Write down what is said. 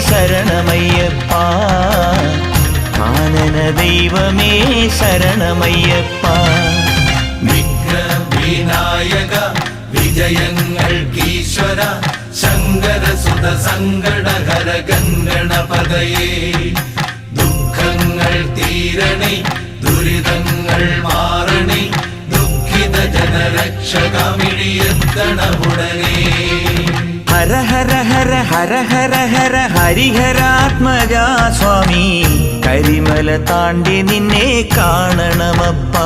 ശരണമയ്യപ്പ കാനന ദൈവമേ ശരണമയ്യപ്പ വിഘ്നവിനായക വിജയങ്ങൾക്കീശ്വര ശങ്കരസുത സങ്കടഹര ഗംഗണപതയേ ദുഃഖങ്ങൾ തീരണേ ദുരിതങ്ങൾ മാറണേ ദുഃഖിത ജനരക്ഷകമിഴിയെത്തണമുടനേ ഹര ഹര ഹര ഹര ഹര ഹര ഹരിഹരാത്മജാ സ്വാമി കരിമല താണ്ടി നിന്നെ കാണണമപ്പാ